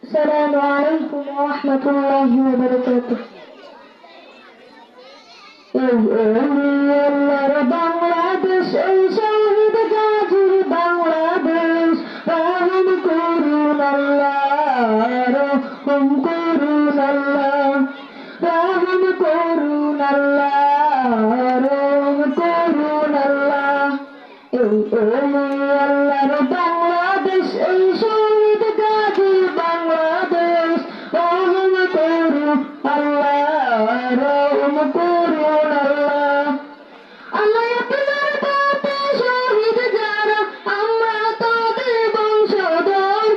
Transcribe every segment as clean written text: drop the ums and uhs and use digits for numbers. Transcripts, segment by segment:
السلام عليكم ورحمة الله وبركاته. আল্লাহর বাংলাদেশ এই শহীদ গাজীর বাংলাদেশ রহম করুন আল্লাহ রহম করুন আল্লাহ রহম করুন আল্লাহ রহম করুন আল্লাহ এই আল্লাহর বাংলাদেশ এই শহীদ গাজীর বাংলাদেশ রহম করুন আল্লাহ রহম করুন আল্লাহ আল্লাহ আপনার পথে শহীদ যারা আমরা তাদের বংশধর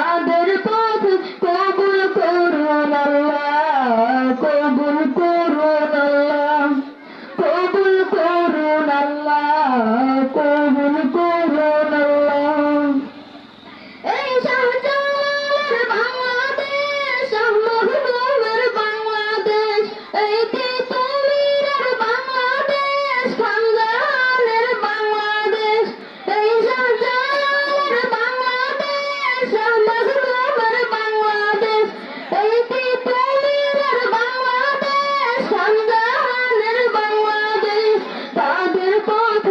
তাদের পথ কবুল করুন আল্লাহ কবুল করুন আল্লাহ কবুল করুন আল্লাহ কবুল করুন আল্লাহ এই শাহজালালের বাংলাদেশ মখদুমের বাংলাদেশ এই তিতুমিরের বাংলাদেশ খানজাহানের বাংলাদেশ এই শাহজালালের বাংলাদেশ মখদুমের বাংলাদেশ এই তিতুমিরের বাংলাদেশ খানজাহানের বাংলাদেশ তাদের পথ